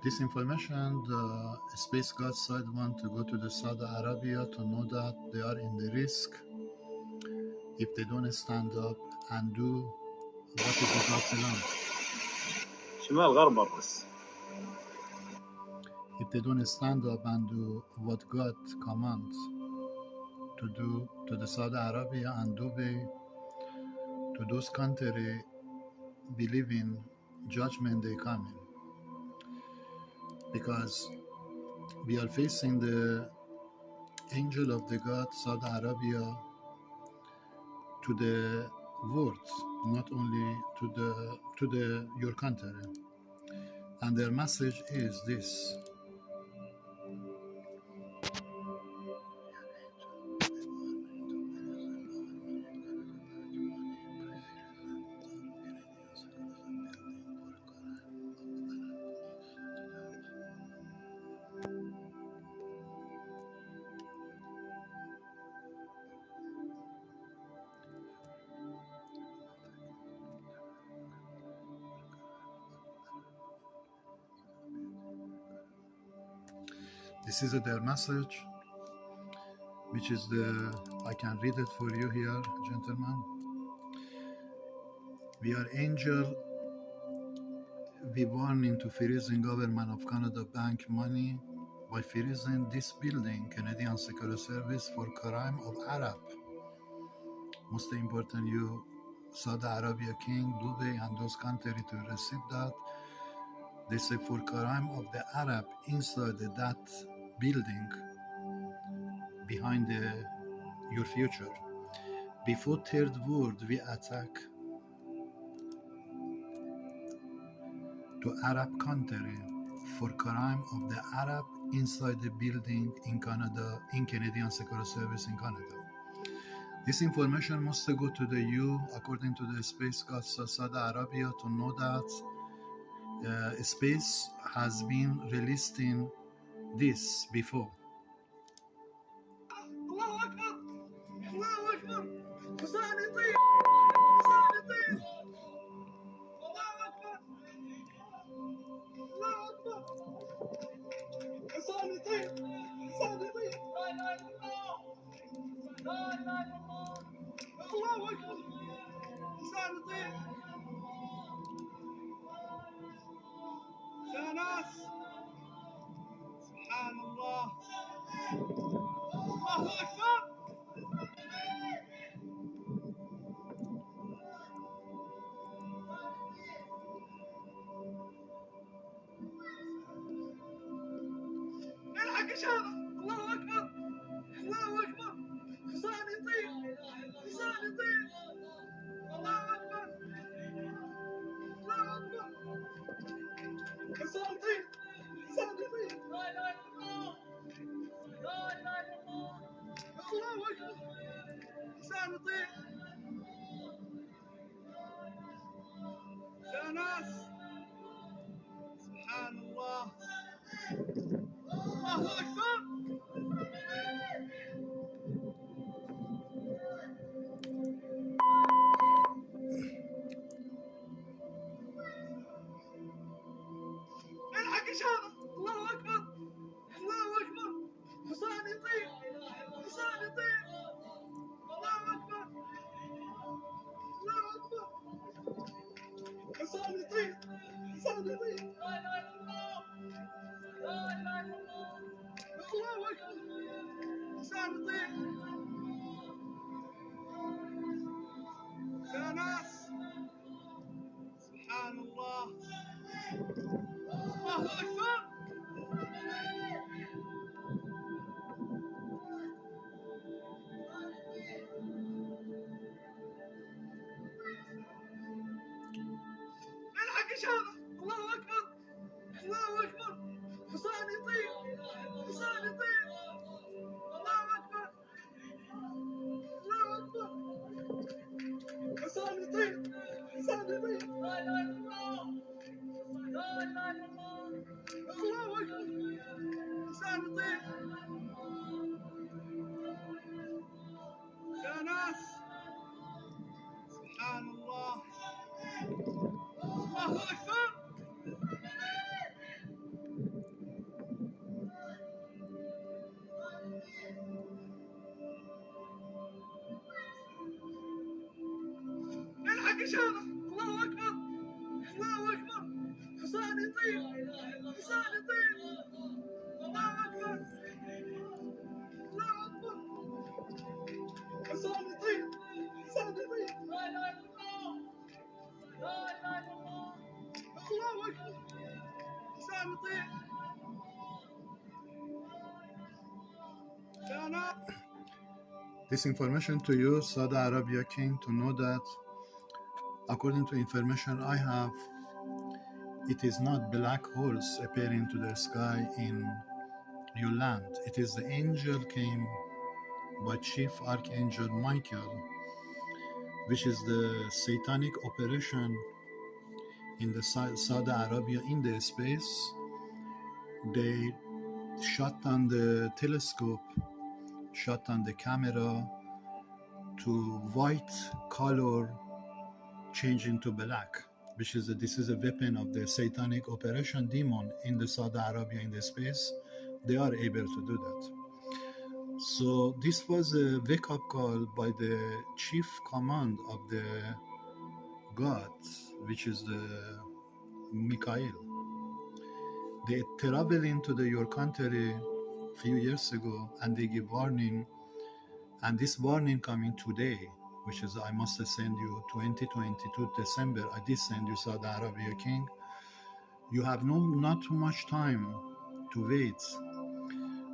This information, the space god side want to go to the Saudi Arabia to know that they are in the risk if they don't stand up and do what is the God plan. شمال غرب بس. If they don't stand up and do what God commands to do to the Saudi Arabia and Dubai, to those countries believe in judgment day coming. Because we are facing the angel of the God, Saudi Arabia, to the world, not only to the your country. And their message is this. This is their message, which is I can read it for you here, gentlemen. We are angel. We warning to freezing government of Canada bank money by freezing this building, Canadian Security Service, for crime of Arab. Most important, you Saudi Arabia King, Dubai, and those countries to receive that. They say for crime of the Arab inside that building behind your future. Before third world, we attack to Arab country for crime of the Arab inside the building in Canada, in Canadian Security Service in Canada. This information must go to the EU according to the Space God Saudi Arabia to know that space has been released in this before. This information to you, Saudi Arabia King, to know that according to information I have, it is not black horse appearing to the sky in your land. It is the angel came by Chief Archangel Michael, which is the satanic operation in the Saudi Arabia in the space. They shut down the telescope, shut down the camera to white color change into black, which is this is a weapon of the satanic operation demon in the Saudi Arabia in the space. They are able to do that. So this was a wake-up call by the chief command of the God, which is the Michael. They travel into your country a few years ago and they give warning, and this warning coming today, which is I must send you 2022 December. I did send you Saudi Arabia King. You have not too much time to wait.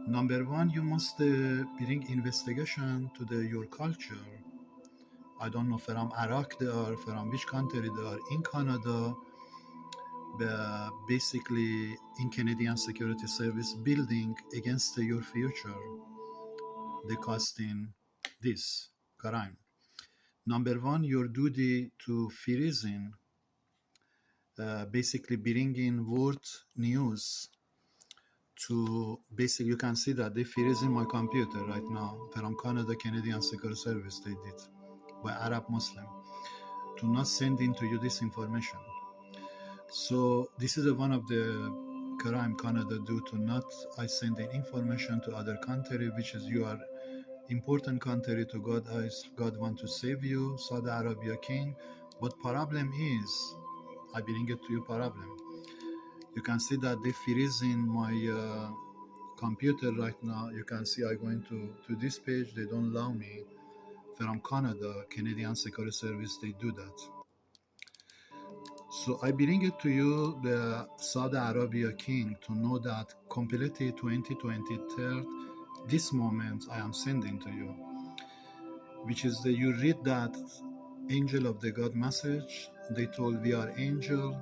Number one, you must bring investigation to your culture. I don't know from Iraq they are, from which country they are. In Canada, basically in Canadian Security Service building against your future, they casting this crime. Number one, your duty to freezing, basically bringing world news to basically, you can see that they freezing my computer right now from Canada Canadian Security Service. They did by Arab Muslim to not send into you this information. So this is one of the crime Canada do to not I sending information to other country, which is you are important country to God. God want to save you, Saudi Arabia King. But problem is, I bring it to you problem. You can see that they freezing my computer right now. You can see I going to this page. They don't allow me from Canada, Canadian Security Service. They do that. So I bring it to you, the Saudi Arabia King, to know that completely 2023, this moment I am sending to you, which is that you read that angel of the God message. They told we are angel.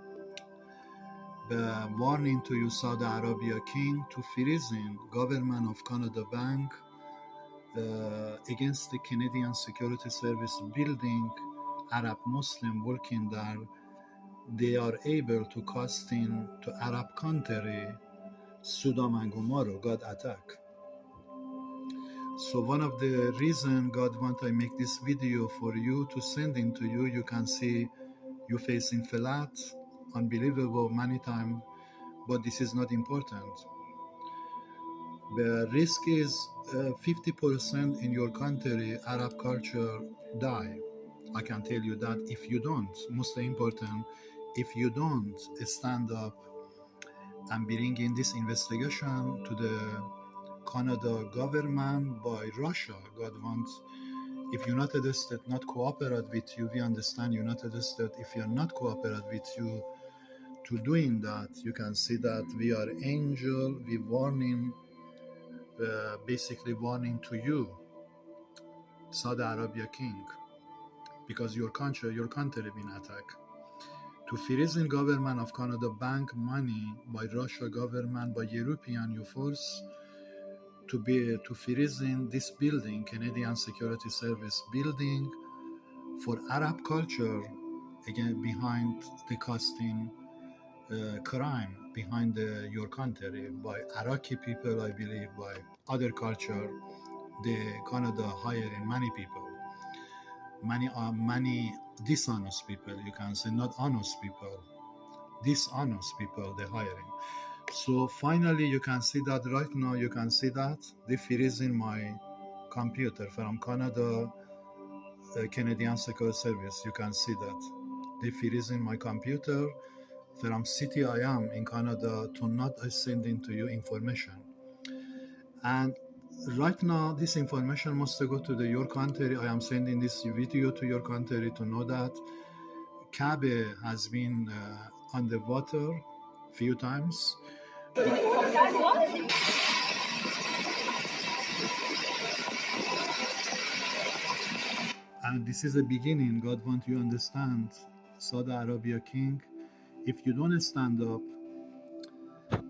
The warning to you, Saudi Arabia King, to freezing government of Canada Bank against the Canadian Security Service building, Arab Muslim working there. They are able to cast in to Arab country, Sodom and Gomorrah, God attack. So one of the reason God want I make this video for you to send into you, you can see you facing flat, unbelievable many times, but this is not important. The risk is 50% in your country, Arab culture die. I can tell you that if you don't, most important, if you don't stand up and bring in this investigation to the Canada government by Russia, God wants, if United States not cooperate with you, we understand United States, if you're not cooperate with you to doing that, you can see that we are angel, we warning, basically warning to you, Saudi Arabia King, because your country been attacked. To freezing government of Canada bank money by Russia government, by European you force to freezing this building, Canadian Security Service building, for Arab culture, again behind the casting crime behind your country by Iraqi people, I believe, by other culture. The Canada hiring many people, many dishonest people, you can say, not honest people, dishonest people they're hiring. So finally you can see that right now, you can see that they freezing my computer from Canada Canadian Secret Service. You can see that. They freezing my computer from city I am in Canada to not sending to you information. And right now, this information must go to your country. I am sending this video to your country to know that Kabe has been on the water few times. And this is a beginning. God wants you to understand, Saudi Arabia King, if you don't stand up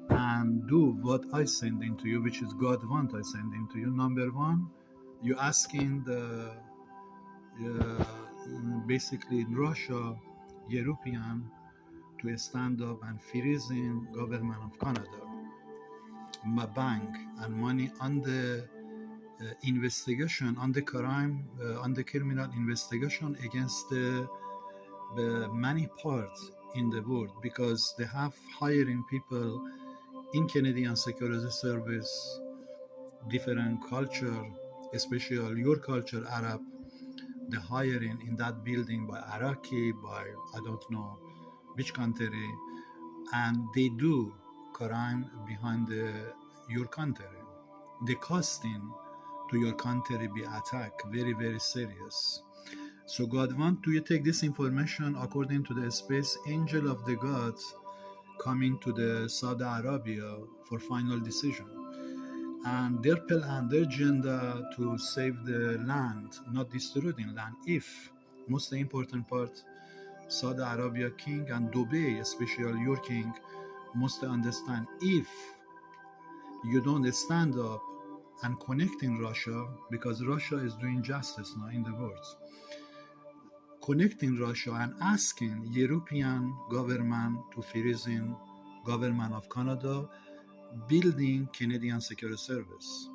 and do what I send into you, which is God want I send into you, number one, you asking the basically in Russia, European to stand up and freezing government of Canada, my bank and money on the investigation, on the crime, on the criminal investigation against the many parts in the world, because they have hiring people in Canadian Security Service, different culture, especially your culture, Arab, the hiring in that building by Iraqi, by I don't know which country, and they do crime behind your country. The costing to your country be attacked very, very serious. So God want to take this information according to the space angel of the gods coming to the Saudi Arabia for final decision. And their plan, their agenda to save the land, not destroying land. If, most important part, Saudi Arabia king and Dubai, especially your king, must understand, if you don't stand up and connecting Russia, because Russia is doing justice now in the world, connecting Russia and asking European government to freezing government of Canada building Canadian Security Service,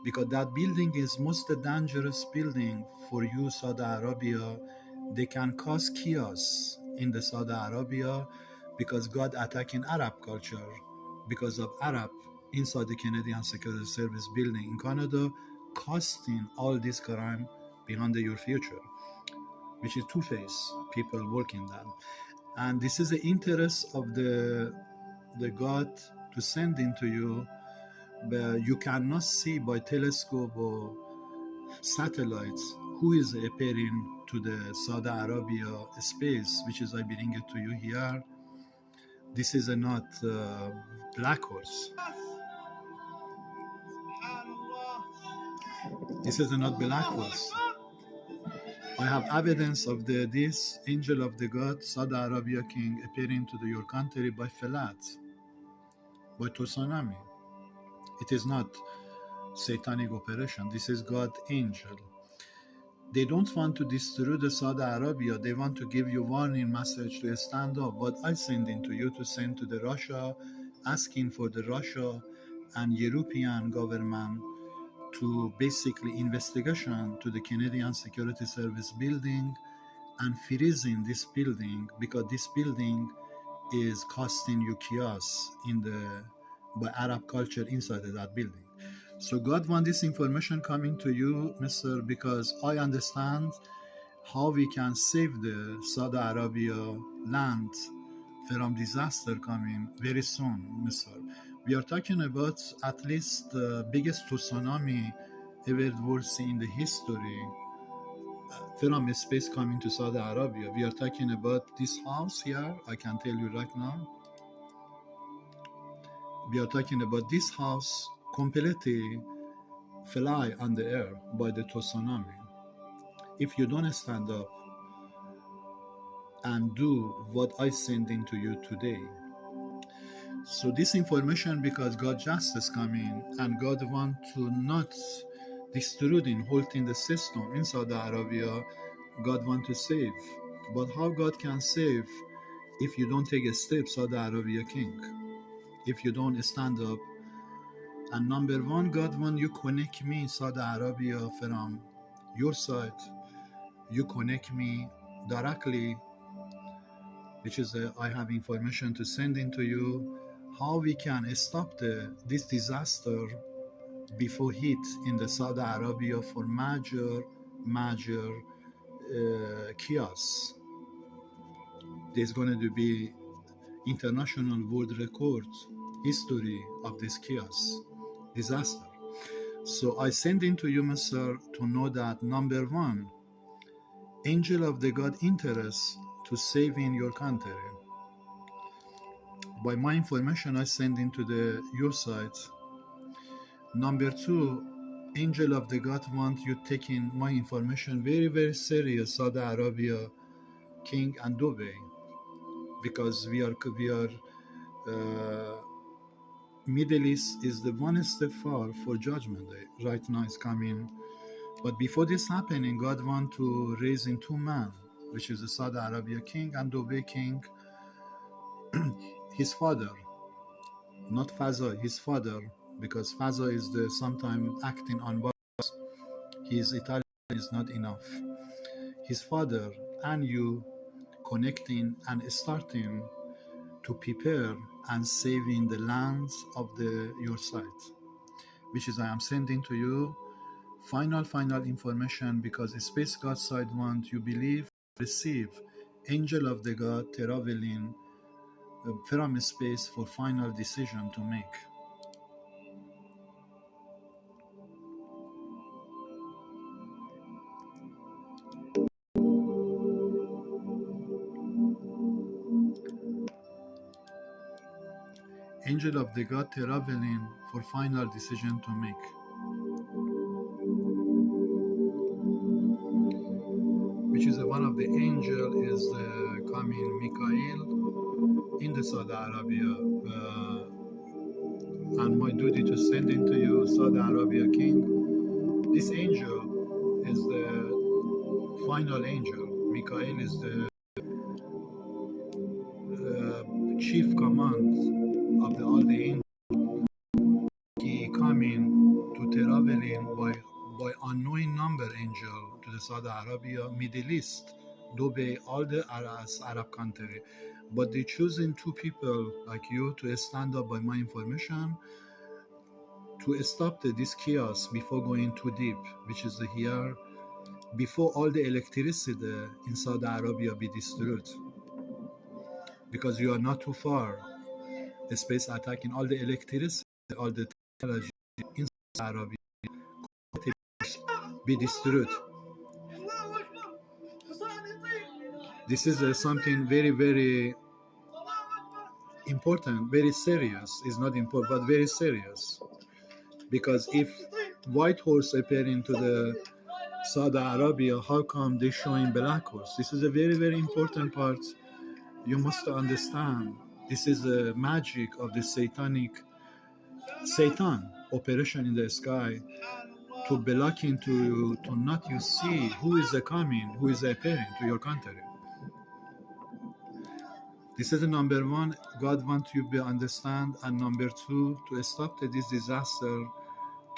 because that building is most dangerous building for you, Saudi Arabia. They can cause chaos in the Saudi Arabia because God attacking Arab culture, because of Arab inside the Canadian Security Service building in Canada, costing all this crime behind your future, which is two-faced people working that. And this is the interest of the God to send into you, but you cannot see by telescope or satellites who is appearing to the Saudi Arabia space, which is I bring it to you here. This is not black horse. This is not black horse. I have evidence of this angel of the God, Saudi Arabia king, appearing to your country by flat, by tsunami. It is not satanic operation. This is God angel. They don't want to destroy the Saudi Arabia. They want to give you warning message to stand up. What I send into you to send to the Russia, asking for the Russia and European government to basically investigation to the Canadian Security Service building and freezing this building, because this building is costing you chaos in by Arab culture inside of that building. So God want this information coming to you, Mr., because I understand how we can save the Saudi Arabia land from disaster coming very soon, Mr. We are talking about at least the biggest tsunami ever we'll see in the history from space coming to Saudi Arabia. We are talking about this house here, I can tell you right now. We are talking about this house completely fly on the air by the tsunami. If you don't stand up and do what I send into you today. So this information, because God justice coming and God want to not destroying, holding the system in Saudi Arabia, God want to save. But how God can save if you don't take a step, Saudi Arabia king? If you don't stand up. And number one, God want you connect me, Saudi Arabia, from your side. You connect me directly, which is I have information to send into you, how we can stop this disaster before hit in the Saudi Arabia for major chaos. There's going to be international world record history of this chaos, disaster. So I send into you, Mr., to know that number one, angel of the God interest to saving your country. By my information I send into your site. Number two, angel of the God want you taking my information very, very serious, Saudi Arabia, King and Dubai, because we are Middle East is the one step far for Judgment Day. Right now it's coming. But before this happening, God want to raise in two men, which is the Saudi Arabia King and Dubai King, his father, not Faza, his father, because Faza is the sometime acting on what his Italian is not enough. His father and you connecting and starting to prepare and saving the lands of your site, which is I am sending to you final information, because Space God side want you believe, receive angel of the God traveling from space for final decision to make. Angel of the God traveling for final decision to make. Which is one of the angel is coming Michael in the Saudi Arabia, and my duty to send into you Saudi Arabia King. This angel is the final angel. Michael is the chief command of all the angels. He coming to traveling by unknown number angel to the Saudi Arabia, Middle East, Dubai, all the Arab country. But they choosing two people like you to stand up by my information to stop this chaos before going too deep, which is here, before all the electricity in Saudi Arabia be destroyed. Because you are not too far, the space attacking all the electricity, all the technology in Saudi Arabia be destroyed. This is something very, very important, very serious. It's not important, but very serious. Because if white horse appearing to the Saudi Arabia, how come they showing black horse? This is a very, very important part. You must understand. This is the magic of the Satan operation in the sky, to block into to not you see who is coming, who is appearing to your country. This is the number one, God wants you to understand, and number two, to stop this disaster,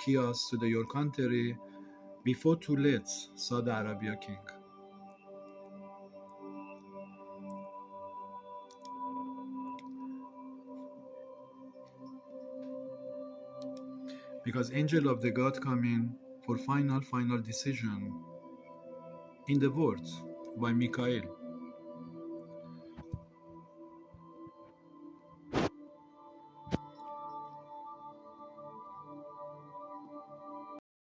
chaos to your country before too late, Saudi Arabia King. Because angel of the God coming for final decision in the words by Michael.